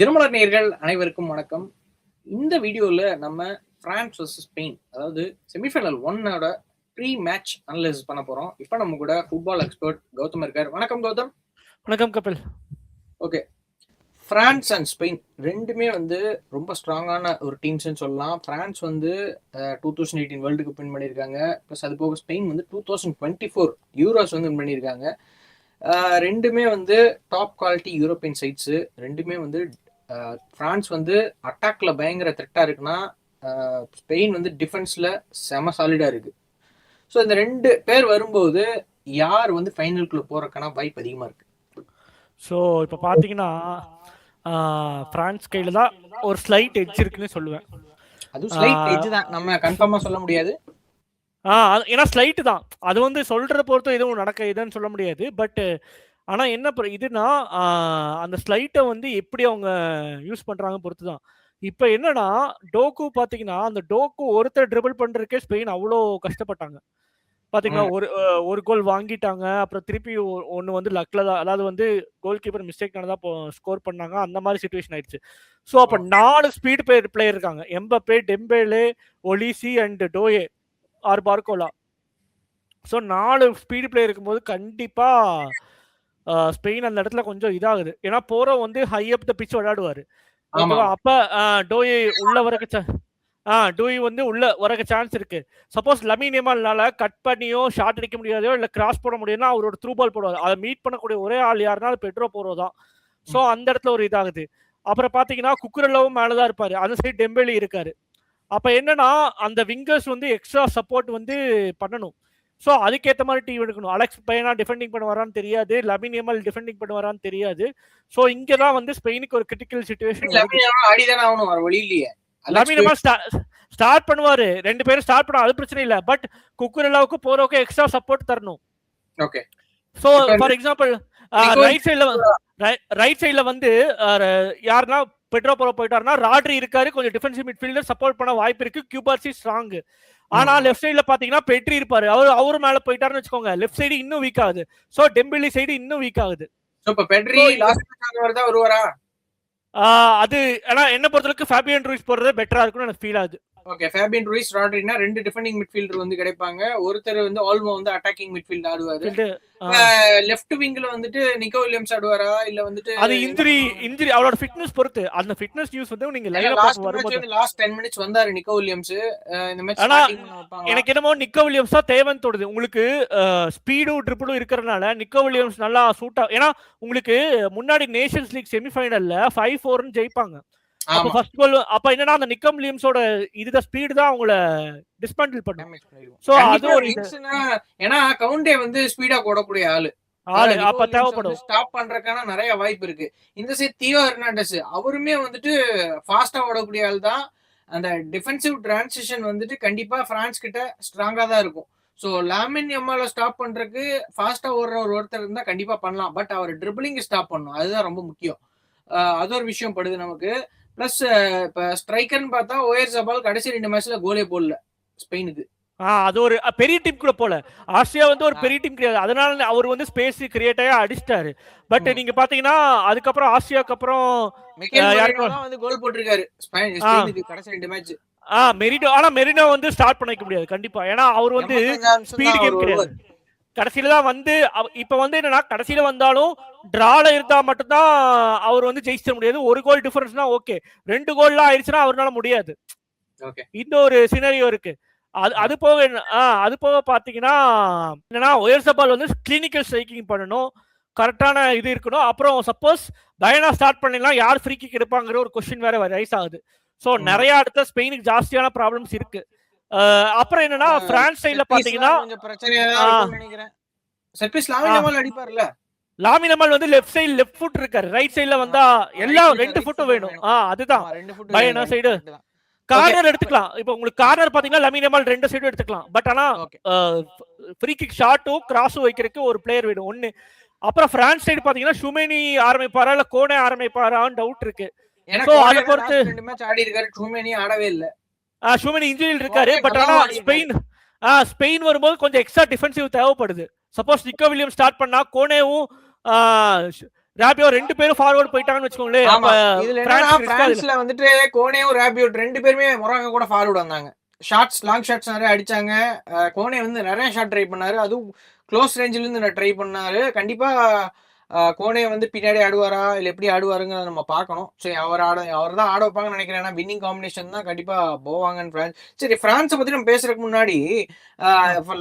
தினமலர் நேயர்கள் அனைவருக்கும் வணக்கம். இந்த வீடியோல நம்ம பிரான்ஸ் vs ஸ்பெயின், அதாவது செமிஃபைனல் 1 ப்ரீ மேட்ச் அனலைசிஸ் பண்ண போறோம். இப்போ நம்ம கூட ஃபுட்பால் எக்ஸ்பர்ட் கௌதம் இருக்கார். வணக்கம் கௌதம். வணக்கம் Kapil. Okay, France and Spain ரெண்டுமே ரொம்ப ஸ்ட்ராங்கான ஒரு டீம்ஸ்ன்னு சொல்லலாம். பிரான்ஸ் 2018 வேர்ல்டு கப் வின் பண்ணியிருக்காங்க. ப்ளஸ் அது போக ஸ்பெயின் 2024 யூரோஸ் வின் பண்ணியிருக்காங்க. ரெண்டுமே டாப் குவாலிட்டி யூரோப்பியன் சைட்ஸு. ரெண்டுமே பிரான்ஸ் அட்டாக்ல பயங்கர த்ரெட்டா இருக்குன்னா ஸ்பெயின் டிஃபென்ஸ்ல செம சாலிடா இருக்கு. ஸோ இந்த ரெண்டு பேர் வரும்போது யார் ஃபைனலுக்குள்ள போறதுக்கான வாய்ப்பு அதிகமா இருக்கு? ஸோ இப்போ பார்த்தீங்கன்னா பிரான்ஸ் கையில தான் ஒரு ஸ்லைட் எட்ஜ் இருக்குன்னு சொல்லுவேன். அது ஸ்லைட் எட்ஜ் தான், நம்ம கன்ஃபார்மா சொல்ல முடியாது. ஏன்னா ஸ்லைட்டு தான் அது சொல்ற பொறுத்து எதுவும் இதுன்னு சொல்ல முடியாது. பட் ஆனால் என்ன இதுனா அந்த ஸ்லைட்டை எப்படி அவங்க யூஸ் பண்ணுறாங்க பொறுத்து தான். இப்போ என்னன்னா டோக்கு பார்த்தீங்கன்னா அந்த டோக்கு ஒருத்தர் ட்ரிபிள் பண்ணுறதுக்கே ஸ்பெயின் அவ்வளோ கஷ்டப்பட்டாங்க. பார்த்தீங்கன்னா ஒரு கோல் வாங்கிட்டாங்க, அப்புறம் திருப்பி ஒன்று லக்கில் தான், அதாவது கோல் கீப்பர் மிஸ்டேக்னால தான் ஸ்கோர் பண்ணாங்க. அந்த மாதிரி சுச்சுவேஷன் ஆயிடுச்சு. ஸோ அப்போ 4 ஸ்பீட் பிளேயர் இருக்காங்க, Mbappe, Dembele, Olise and Doue or Barcola. So 4 speed player இருக்கும்போது கண்டிப்பாக ஸ்பெயின் அந்த இடத்துல கொஞ்சம் இதாகுது. ஏன்னா போற ஹை அப் த பிச் விளையாடுவாரு. அப்ப டோய் உள்ள வரக்கு டோய் உள்ள வரக்கு சான்ஸ் இருக்கு. சப்போஸ் லமீன் யமால்னால கட் பண்ணியோ ஷாட் அடிக்க முடியாதோ இல்ல கிராஸ் போட முடியும்னா அவரோட த்ரூ பால் போடுவார். அதை மீட் பண்ணக்கூடிய ஒரே ஆள் யாருன்னா பெட்ரோ போரோ தான். ஸோ அந்த இடத்துல ஒரு இதாகுது. அப்புறம் பாத்தீங்கன்னா குக்குரெல்லாவும் மேலதான் இருப்பாரு, அந்த சைடு டெம்பேலி இருக்காரு. அப்ப என்னன்னா அந்த விங்கர்ஸ் எக்ஸ்ட்ரா சப்போர்ட் பண்ணணும். ஸோ அதுக்கேற்ற மாதிரி டீம் எடுக்கணும். அலெக்ஸ் பையனா டிஃபெண்டிங் பண்ண வரான்னு தெரியாது, லமீன் யமால் டிஃபெண்டிங் பண்ண வரான்னு தெரியாது. ஸோ இங்கே தான் ஸ்பெயினுக்கு ஒரு critical situation. Lamine Yamal start பண்ணுவாரு, 2 பேரும் ஸ்டார்ட் பண்ணுவாங்க, அது பிரச்சனை இல்லை. பட் குக்குரெல்லாவுக்கு போறவுக்கு எக்ஸ்ட்ரா சப்போர்ட் தரணும். Okay, so for example right சைட்ல யாருன்னா பெட்ரோ போரோ போயிட்டாருன்னா ராட்ரி இருக்காரு, கொஞ்சம் டிஃபென்சிவ் மிட்ஃபீல்டர் சப்போர்ட் பண்ண வாய்ப்பு இருக்கு. கியூபார்சி ஸ்ட்ராங். ஆனா லெஃப்ட் சைடுல பாத்தீங்கன்னா பெட்ரி இருப்பாரு, அவரு மேல போயிட்டாருன்னு வச்சுக்கோங்க, லெஃப்ட் சைடு இன்னும் வீக் ஆகுது. சோ டெம்பேலி சைடு இன்னும் வீக் ஆகுது. அது ஆனா என்ன பொறுத்தளவுக்கு ஃபேபியன் ரூயிஸ் போடுறது பெட்டரா இருக்கும்னு எனக்கு ஃபீல் ஆகுது. ஓகே, ஃபேபியன் ரூயிஸ், ராட்ரினா 2 டிஃபெண்டிங் மிட்ஃபீல்டர் கிடைப்பாங்க. ஒருத்தர் ஆல்மோ அட்டாக்கிங் மிட்ஃபீல்ட் ஆடுவாரு. லெஃப்ட் விங்ல நிக்கோ வில்லியம்ஸ் ஆடுவாரா இல்ல அது இன்ஜுரி அவரோட ஃபிட்னஸ் பொறுத்து. அந்த ஃபிட்னஸ் நியூஸ் நீங்க லைன்அப் வரும்போது லாஸ்ட் 10 மினிட்ஸ் வந்தாரு நிக்கோ வில்லியம்ஸ். இந்த மேட்ச் ஸ்டார்டிங் வைப்பாங்க. எனக்கு என்னமோ நிக்கோ வில்லியம்ஸ் தான் தேவைன்னு தோணுது. உங்களுக்கு ஸ்பீடும் ட்ரிபிளும் இருக்கறனால நிக்கோ வில்லியம்ஸ் நல்லா சூட்டா. ஏன்னா உங்களுக்கு முன்னாடி நேஷன்ஸ் லீக் செமிஃபைனல்ல 5-4 ஜெயிப்பாங்க. அப்ப ஃபர்ஸ்ட் கோல் அப்ப என்னன்னா அந்த நிக்கோ வில்லியம்ஸோட இதுத ஸ்பீட் தான் அவங்கள டிஸ்மேண்டில் பண்ணும். சோ அது ஒரு ஏன்னா கவுண்டே ஸ்பீடா போடக்கூடிய ஆளு அப்ப தேவைப்படும். ஸ்டாப் பண்றதுக்கான நிறைய வாய்ப்பு இருக்கு. இந்த சைடு தியோ ஹெர்னாண்டஸ் அவருமே ஃபாஸ்டா ஓடக்கூடிய ஆள் தான். அந்த டிஃபென்சிவ் டிரான்சிஷன் கண்டிப்பா பிரான்ஸ் கிட்ட ஸ்ட்ராங்கா தான் இருக்கும். ஸோ லாமின் யமால ஸ்டாப் பண்றதுக்கு ஃபாஸ்டா ஓடுற ஒருத்தர் இருந்தா கண்டிப்பா பண்ணலாம். பட் அவர் ட்ரிபிளிங் ஸ்டாப் பண்ணணும், அதுதான் ரொம்ப முக்கியம். அது ஒரு விஷயம் படுது நமக்கு. பிளஸ் இப்ப ஸ்ட்ரைக்கர்னு பார்த்தா ஓயர்சபால் கடைசி 2 மேட்ச்ல கோலே போடல ஸ்பெயினுக்கு. அது ஒரு பெரிய டீம் கூட போல. ஆஸ்திரியா ஒரு பெரிய டீம் கிடையாது, அதனால அவர் ஸ்பேஸ் கிரியேட் ஆகி அடிச்சிட்டாரு. பட் நீங்க பாத்தீங்கன்னா அதுக்கப்புறம் ஆஸ்திரியாக்கு அப்புறம் கோல் போட்டிருக்காரு ஸ்பெயினுக்கு கடைசி 2 மேட்ச். மெரினோ, ஆனா மெரினோ ஸ்டார்ட் பண்ணிக்க முடியாது கண்டிப்பா. ஏன்னா அவர் ஸ்பீட் கேம் கிடையாது. கடைசியில தான் இப்ப என்னன்னா கடைசியில வந்தாலும் டிரால இருந்தா மட்டும்தான் அவர் ஜெயிச்சிட முடியாது. ஒரு கோல் டிஃபரன்ஸ்னா ஓகே, 2 கோல்லாம் ஆயிடுச்சுன்னா அவரால முடியாது. இந்த ஒரு சினரியோ இருக்கு. அது போக பாத்தீங்கன்னா என்னன்னா ஓயர்சபால் கிளினிக்கல் ஸ்ட்ரைக்கிங் பண்ணணும், கரெக்டான இது இருக்கணும். அப்புறம் சப்போஸ் பயனா ஸ்டார்ட் பண்ணலாம், யார் ஃப்ரீ கிக் எடுப்பாங்கிற ஒரு கொஸ்டின் வேற ரைஸ் ஆகுது. சோ நிறைய இடத்துல ஸ்பெயினுக்கு ஜாஸ்தியான ப்ராப்ளம்ஸ் இருக்கு. அப்புறம் என்னன்னா பிரான்ஸ் சைடுல பாத்தீங்கன்னா Lamine Yamal left side left foot இருக்காரு, ரைட் சைடுல வந்தா எல்லாம் 2 ஃபுட்டும் வேணும். அதுதான் பயனா சைடு கார்னர் எடுத்துக்கலாம். இப்போ உங்களுக்கு கார்னர் பாத்தீங்கன்னா லமீன் யமால் 2 சைடும் எடுத்துக்கலாம். பட் ஆனா ஃப்ரீ கிக் ஷாட்டும் கிராஸும் வைக்கிறதுக்கு ஒரு பிளேயர் வேணும் ஒண்ணு. அப்புறம் பிரான்ஸ் சைடு பாத்தீங்கன்னா ஷுமேனி ஆரம்பிப்பாரா இல்ல கோனே ஆரம்பிப்பாரான்னு டவுட் இருக்கு. சோ அத பொறுத்து 2 மேட்ச் ஆடி இருக்காரு, ஷுமேனி ஆடவே இல்ல. ஷுமேனி இன்ஜுரியில் இருக்காரு. பட் ஆனா ஸ்பெயின் வரும்போது கொஞ்சம் எக்ஸ்ட்ரா டிஃபென்சிவ் தேவைப்படுது. சப்போஸ் நிக்கோ வில்லியம்ஸ் ஸ்டார்ட் பண்ணா கோனேவும் ராபியோ 2 பேரும் ஃபார்வர்ட் போயிட்டாங்கன்னு வச்சுக்கோங்களேன். அப்ப ஆமா இதுல என்னன்னா பிரான்ஸ்க்கு risk ஆகுதுல்ல. பிரான்ஸ்ல வந்துட்டு கோனேவும் ராபியோட் 2 பேருமே மொராங்க கூட ஃபார்வர்ட் வந்தாங்க. ஷாட்ஸ் லாங் ஷாட்ஸ் நிறைய அடிச்சாங்க. கோனே வந்து நிறைய ஷாட் ட்ரை பண்ணாரு. அதுவும் க்ளோஸ் ரேஞ்சில இருந்து ட்ரை பண்ணாரு. கண்டிப்பா கோனே வந்து பின்னாடி ஆடுவாரா இல்ல எப்படி ஆடுவாருங்கிறத நம்ம பார்க்கணும். சரி அவர் தான் ஆட வைப்பாங்கன்னு நினைக்கிறேன். ஏன்னா வின்னிங் காம்பினேஷன் தான் கண்டிப்பா போவாங்கன்னு பிரான்ஸ். சரி பிரான்ஸை பத்தி நம்ம பேசுறதுக்கு முன்னாடி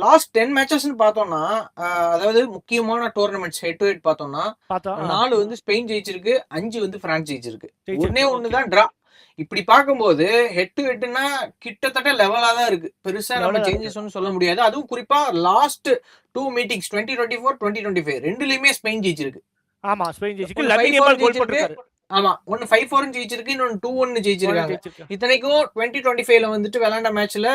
லாஸ்ட் 10 மேட்சஸ்ன்னு பார்த்தோம்னா அதாவது முக்கியமான டோர்னமெண்ட்ஸ் ஹெட் டு ஹெட் பார்த்தோம்னா பார்த்தா 4 வந்து ஸ்பெயின் ஜெயிச்சிருக்கு, 5 வந்து பிரான்ஸ் ஜெயிச்சிருக்கு. ஜெயிச்சிருக்கு. ஒன்னே ஒண்ணுதான் டிரா. இப்படி பார்க்கும்போது ஹெட் டு ஹெட்னா கிட்டத்தட்ட லெவலா தான் இருக்கு. பெருசா நம்ம லெவலா இருக்கு. சேஞ்சஸ் சொல்ல முடியாது. அதுவும் குறிப்பா லாஸ்ட் 2 மீட்டிங்ஸ் 2024 2025 ரெண்டுலயுமே ஸ்பெயின் ஜெயிச்சிருக்கு. ஆமா ஸ்பெயின் ஜெயிச்சிருக்கு. ஒன்னு லமின் 5-4 யமால் கோல் ஜெயிச்சிருக்கு. போட்டிருக்காரு. ஆமா ஒன்னு 5-4 ஜெயிச்சிருக்கு, இன்னொன்னு 2-1 ஜெயிச்சிருக்காங்க. ஜெயிச்சிருக்கு. இத்தனைக்கும் 2025ல வந்துட்டு விளையாண்ட மேட்ச்ல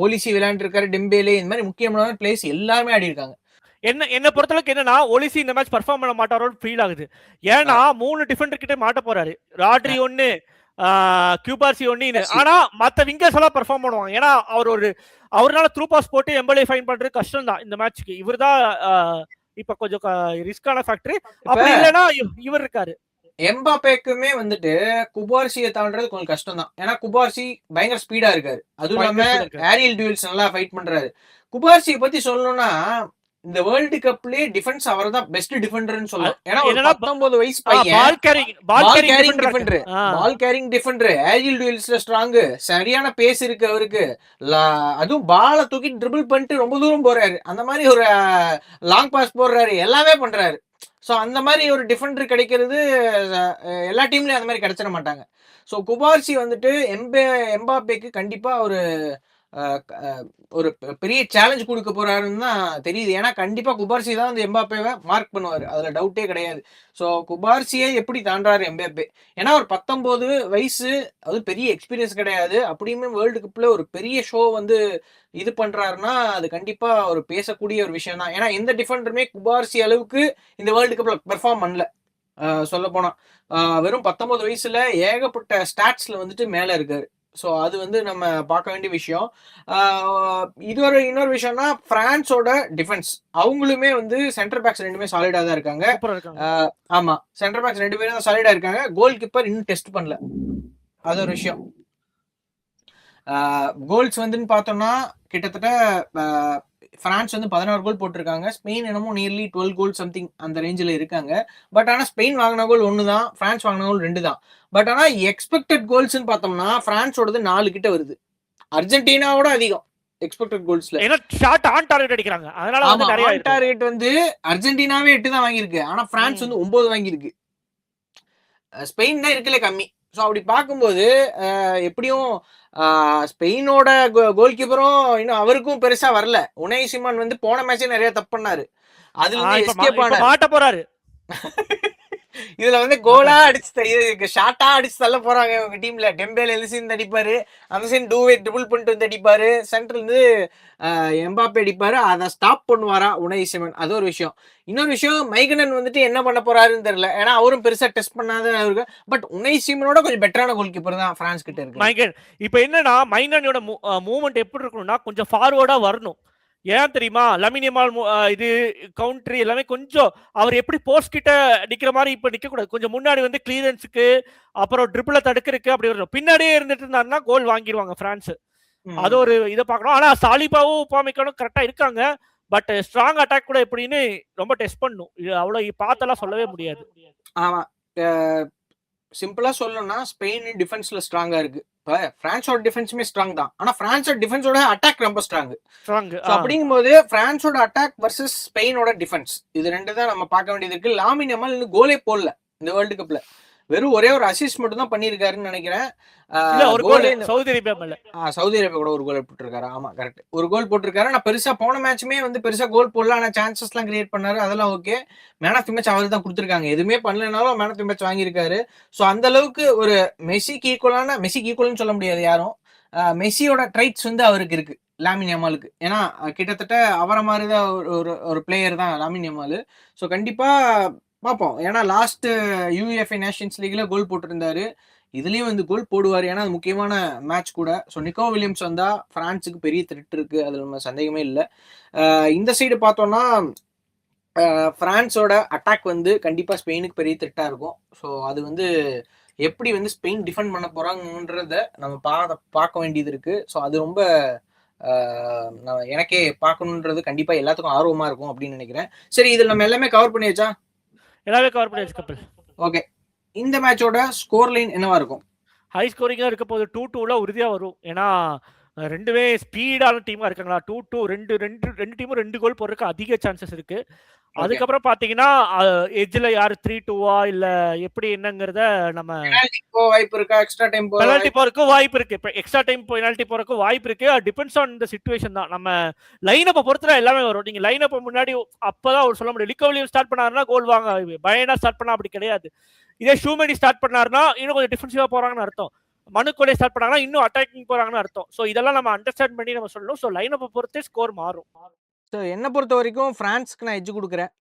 ஓலிசி விளையாண்டு இருக்காரு, டெம்பேலே, இந்த மாதிரி முக்கியமான பிளேஸ் எல்லாருமே ஆடி இருக்காங்க. என்ன பொறுத்தளவுக்கு என்னன்னா ஒலிசி இந்த மேட்ச் பெர்ஃபார்ம் பண்ண மாட்டாரோன்னு ஃபீல் ஆகுது. ஏன்னா 3 டிஃபெண்டர் கிட்ட மாட்ட போறாரு. ராட்ரி ஒன்னு, கியூபார்சி ஒன்னு. ஆனா மத்த விங்கர்ஸ் எல்லாம் பெர்ஃபார்ம் பண்ணுவாங்க. ஏன்னா அவரால த்ரூ பாஸ் போட்டு எம்பலே ஃபைன் பண்றது கஷ்டம் தான் இந்த மேட்ச்க்கு. இவர் தான் இப்ப கொஞ்சம் ரிஸ்கான ஃபேக்டர். அப்படி இல்லைன்னா இவர் இருக்காரு. எம்பாப்பேக்குமே வந்துட்டு குபார்சியை தாண்டது கொஞ்சம் கஷ்டம் தான். ஏன்னா குபார்சி பயங்கர ஸ்பீடா இருக்காரு. அதுவும் இல்லாம ஏரியல் டியூல்ஸ் நல்லா ஃபைட் பண்றாரு. குபார்சியை பத்தி சொல்லணும்னா இந்த வேர்ல்டு கப்லயே டிஃபென்ஸ் அவர் தான் பெஸ்ட் டிஃபெண்டர்னு சொல்லலாம். ஏன்னா ஒரு 19 வயசு பையன் பால் கேரிங் டிஃபெண்டர், ஏரியல் டியூல்ஸ்ல ஸ்ட்ராங், சரியான பேஸ் இருக்கு அவருக்கு. அதுவும் பாலை தூக்கி ட்ரிபிள் பண்ணிட்டு ரொம்ப தூரம் போறாரு. அந்த மாதிரி ஒரு லாங் பாஸ் போடுறாரு, எல்லாமே பண்றாரு. ஸோ அந்த மாதிரி ஒரு டிஃபெண்டர் கிடைக்கிறது எல்லா டீம்லயும் அந்த மாதிரி கிடைச்சிட மாட்டாங்க. ஸோ குபார்சி வந்துட்டு எம்பாப்பேக்கு கண்டிப்பா ஒரு பெரிய சேலஞ்ச் கொடுக்க போறாருன்னு தான் தெரியுது. ஏன்னா கண்டிப்பா குபார்சி தான் வந்து எம்பாப்பேவை மார்க் பண்ணுவாரு, அதுல டவுட்டே கிடையாது. ஸோ குபார்சியை எப்படி தாண்டாரு எம்பாப்பே? ஏன்னா ஒரு 19 வயசு, அது பெரிய எக்ஸ்பீரியன்ஸ் கிடையாது. அப்படியுமே வேர்ல்டு கப்ல ஒரு பெரிய ஷோ வந்து இது பண்றாருன்னா அது கண்டிப்பா ஒரு பேசக்கூடிய ஒரு விஷயம் தான். ஏன்னா எந்த டிஃபெண்டருமே குபார்சி அளவுக்கு இந்த வேர்ல்டு கப்ல பெர்ஃபார்ம் பண்ணல. சொல்ல போனா வெறும் 19 வயசுல ஏகப்பட்ட ஸ்டாட்ஸ்ல வந்துட்டு மேல இருக்காரு. ஸோ அது வந்து நம்ம பார்க்க வேண்டிய விஷயம். இன்னொரு விஷயம்னா பிரான்ஸோட டிஃபென்ஸ், அவங்களுமே வந்து சென்டர் பேக்ஸ் ரெண்டுமே சாலிடா தான் இருக்காங்க. ஆமா சென்டர் பேக்ஸ் 2 பேரும் தான் சாலிடா இருக்காங்க. கோல் கீப்பர் இன்னும் டெஸ்ட் பண்ணல, அது ஒரு விஷயம். கோல்ஸ் வந்துன்னு பார்த்தோம்னா கிட்டத்தட்ட பிரான்ஸ் வந்து 16 கோல் போட்டிருக்காங்க. ஸ்பெயின் என்னமோ நியர்லி 12 கோல் சம்திங் அந்த ரேஞ்சில் இருக்காங்க. பட் ஆனால் ஸ்பெயின் வாங்கின கோல் 1 தான், பிரான்ஸ் வாங்கின கோல் 2 தான். பட் ஆனால் எக்ஸ்பெக்டட் கோல்ஸ்ன்னு பார்த்தோம்னா பிரான்ஸோடது 4 கிட்ட வருது. அர்ஜென்டினாவோட அதிகம் எக்ஸ்பெக்டட் கோல்ஸ்ல. ஏன்னா ஷாட் ஆன் டார்கெட் அடிக்கிறாங்க. அதனால வந்து நிறைய டார்கெட் வந்து அர்ஜென்டினாவே 8 தான் வாங்கியிருக்கு. ஆனா பிரான்ஸ் வந்து 9 வாங்கியிருக்கு. ஸ்பெயின் தான் இருக்குல்ல கம்மி. ஸோ அப்படி பார்க்கும்போது எப்படியும் ஸ்பெயினோட கோல் கீப்பரும் இன்னும் அவருக்கும் பெருசா வரல. உனை சிமான் வந்து போன மேட்சே நிறைய தப்பு பண்ணாரு. அதுல இருந்து எஸ்கேப் ஆனாரு. மாட்ட போறாரு. இதுல வந்து கோலா அடிச்சு ஷார்ட்டா அடிச்சு தள்ள போறாங்க இவங்க டீம்ல. டெம்பேல் எலிசின் அடிப்பாரு, அந்த சைடு ட்ரிபிள் பண்ணிட்டு வந்து அடிப்பாரு, சென்டர்ல இருந்து எம்பாப்பே அடிப்பாரு. அதை ஸ்டாப் பண்ணுவாரா உனை சிமன், அது ஒரு விஷயம். இன்னொரு விஷயம், மைகனன் வந்துட்டு என்ன பண்ண போறாருன்னு தெரியல. ஏன்னா அவரும் பெருசா டெஸ்ட் பண்ணாத இருக்கு. பட் உனை சிமனோட கொஞ்சம் பெட்டரான கோல் கீப்பர் தான் பிரான்ஸ் கிட்ட இருக்கு. மைகன் இப்ப என்னன்னா மைகனோட மூவ்மெண்ட் எப்படி இருக்கணும்னா கொஞ்சம் ஃபார்வர்டா வரணும். ஏன் தெரியுமா? லமின் யமால் இது கவுண்டரி எல்லாமே கொஞ்சம் அவர் எப்படி போஸ்ட் கிட்ட நிக்கிற மாதிரி இப்ப நிக்க கூடாது. கொஞ்சம் முன்னாடி வந்து கிளியரன்ஸுக்கு அப்புறம் ட்ரிபிள தடுக்கிறதுக்கு அப்படி வரணும். பின்னாடியே இருந்துட்டு இருந்தாருன்னா கோல் வாங்கிடுவாங்க பிரான்ஸ். அது ஒரு இதை பார்க்கணும். ஆனா சாலிபாவும் உபாமிக்கனும் கரெக்டா இருக்காங்க. பட் ஸ்ட்ராங் அட்டாக் கூட எப்படின்னு ரொம்ப டெஸ்ட் பண்ணும். இது அவ்வளவு பார்த்தெல்லாம் சொல்லவே முடியாது. ஆமா சிம்பிளா சொல்லணும்னா ஸ்பெயின் டிஃபென்ஸ்ல ஸ்ட்ராங்கா இருக்கு. இப்ப பிரான்ஸோட டிஃபென்ஸுமே ஸ்ட்ராங் தான். ஆனா பிரான்ஸோட டிஃபென்ஸோட அட்டாக் ரொம்ப ஸ்ட்ராங். அப்படிங்கும்போது பிரான்ஸோட அட்டாக் வர்சஸ் ஸ்பெயினோட டிஃபென்ஸ், இது 2 தான் நம்ம பார்க்க வேண்டியது இருக்கு. லாமின் யமால் இன்னும் கோலே போடல இந்த வேர்ல்டு கப்ல. வெறும் ஒரே ஒரு அசிஸ்ட் மட்டும் தான் பண்ணிருக்காருன்னு நினைக்கிறேன். சவுதி அரேபியா கூட ஒரு கோல் போட்டிருக்காரு. ஆமா கரெக்ட், ஒரு கோல் போட்டிருக்காரு. நான் பெருசா போன மேட்சுமே வந்து பெருசா கோல் போடல, ஆனா சான்சஸ் எல்லாம் கிரியேட் பண்ணாரு, அதெல்லாம் okay. Man of the match அவர் தான் கொடுத்துருக்காங்க. எதுவுமே பண்ணலனாலும் மேன் ஆஃப் தி மேட்ச் வாங்கியிருக்காரு. ஸோ அந்த அளவுக்கு ஒரு மெஸ்ஸிக்கு ஈக்குவல்னு சொல்ல முடியாது யாரும். மெஸ்ஸியோட ட்ரைட்ஸ் வந்து அவருக்கு இருக்கு லாமின் யமாலுக்கு. ஏன்னா கிட்டத்தட்ட அவரை மாதிரிதான் ஒரு பிளேயர் தான் லாமின் யமால். ஸோ கண்டிப்பா பார்ப்போம். ஏன்னா லாஸ்ட் யூஎஃப்ஏ நேஷன்ஸ் லீக்ல கோல் போட்டிருந்தாரு, இதுலயும் வந்து கோல் போடுவார். ஏன்னா அது முக்கியமான மேட்ச் கூட. ஸோ நிக்கோ வில்லியம்ஸ் வந்தா பிரான்ஸுக்கு பெரிய த்ரெட் இருக்கு, அதுல நம்ம சந்தேகமே இல்லை. இந்த சைடு பார்த்தோம்னா ஃப்ரான்ஸோட அட்டாக் வந்து கண்டிப்பா ஸ்பெயினுக்கு பெரிய த்ரெட்டா இருக்கும். ஸோ அது வந்து எப்படி வந்து ஸ்பெயின் டிஃபெண்ட் பண்ண போறாங்கன்றத நம்ம பார்க்க வேண்டியது இருக்கு. ஸோ அது ரொம்ப எனக்கே பார்க்கணுன்றது கண்டிப்பா எல்லாத்துக்கும் ஆர்வமா இருக்கும் அப்படின்னு நினைக்கிறேன். சரி, இதில் நம்ம எல்லாமே கவர் பண்ணியாச்சா? எல்லாமே கவர் பண்ணியாச்சு கப்பல். ஓகே. இந்த மேட்சோட ஸ்கோர் லைன் என்னவா இருக்கும்? ஹை ஸ்கோரிங்காக இருக்க போது 2-2ல உறுதியாக வரும். ஏன்னா ரெண்டுமே ஸ்பீடான டீமாக இருக்காங்களா. 2-2 ரெண்டு ரெண்டு ரெண்டு டீமும் 2 கோல் போடுறதுக்கு அதிக சான்சஸ் இருக்கு. அதுக்கப்புறம் பார்த்தீங்கன்னா எஜ்ஜில் யார் 3-2வா இல்லை எப்படி என்னங்கிறத நம்ம வாய்ப்பு இருக்கா? எக்ஸ்ட்ரா டைம் பெனால்ட்டி போறதுக்கும் வாய்ப்பு இருக்கு. இப்போ எக்ஸ்ட்ரா டைம் பெனால்ட்டி போறதுக்கும் வாய்ப்பு இருக்கு. டிபெண்ட்ஸ் ஆன் இந்த சிச்சுவேஷன் தான். நம்ம லைனப்பை பொறுத்து எல்லாமே வரும். நீங்க லைனப்பை முன்னாடி அப்பதான் அவர் சொல்ல முடியும். லிக்கோவிலியம் ஸ்டார்ட் பண்ணாருன்னா கோல் வாங்க, பயனா ஸ்டார்ட் பண்ணா அப்படி கிடையாது. இதே ஷூமேனி ஸ்டார்ட் பண்ணாருன்னா இன்னும் கொஞ்சம் டிஃபென்சிவா போறாங்கன்னு அர்த்தம். மனுக்கோலே ஸ்டார்ட் பண்ணாங்கன்னா இன்னும் அட்டாக்கிங் போறாங்கன்னு அர்த்தம். ஸோ இதெல்லாம் நம்ம அண்டர்ஸ்டாண்ட் பண்ணி நம்ம சொல்லணும். ஸோ லைனப்பை பொறுத்தே ஸ்கோர் மாறும். ஸோ என்னை பொறுத்த வரைக்கும் ஃப்ரான்ஸ்க்கு நான் எட்ஜ் கொடுக்குறேன்.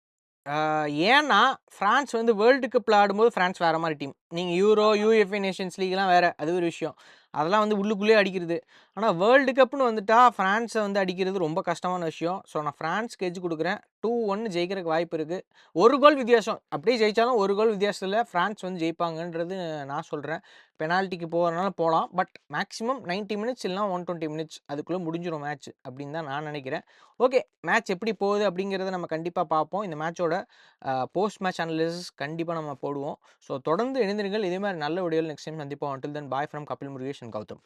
ஏன்னா ஃப்ரான்ஸ் வந்து வேர்ல்டு கப்பில் ஆடும்போது ஃப்ரான்ஸ் வேறு மாதிரி டீம். நீங்கள் யூரோ, யூஎஃப்ஏ நேஷன்ஸ் லீக்லாம் வேறு, அது ஒரு விஷயம். அதெல்லாம் வந்து உள்ளுக்குள்ளேயே அடிக்கிறது. ஆனால் வேர்ல்டு கப்னு வந்துட்டா ஃப்ரான்ஸை வந்து அடிக்கிறது ரொம்ப கஷ்டமான விஷயம். ஸோ நான் ஃப்ரான்ஸ்க்கு எட்ஜ் கொடுக்குறேன். 2-1 ஜெயிக்கிறதுக்கு வாய்ப்பு இருக்குது. ஒரு கோல் வித்தியாசம், அப்படியே ஜெயித்தாலும் ஒரு கோல் வித்தியாசத்தில் ஃப்ரான்ஸ் வந்து ஜெயிப்பாங்கன்றது நான் சொல்கிறேன். பெனால்ட்டிக்கு போகிறதுனால போகலாம். பட் மேக்ஸிமம் 90 மினிட்ஸ் இல்லைனா 120 மினிட்ஸ் அதுக்குள்ளே முடிஞ்சிடும் மேட்ச் அப்படின்னு தான் நான் நினைக்கிறேன். ஓகே, மேட்ச் எப்படி போகுது அப்படிங்கிறத நம்ம கண்டிப்பாக பார்ப்போம். இந்த மேட்சோட போஸ்ட் மேட்ச் அனாலிசிஸ் கண்டிப்பாக நம்ம போடுவோம். ஸோ தொடர்ந்து இணைந்திருங்கள். இதே மாதிரி நல்ல வீடியோவில் நெக்ஸ்ட் டைம் சந்திப்போம். until then bye from Kapil Murugesh and Gautham.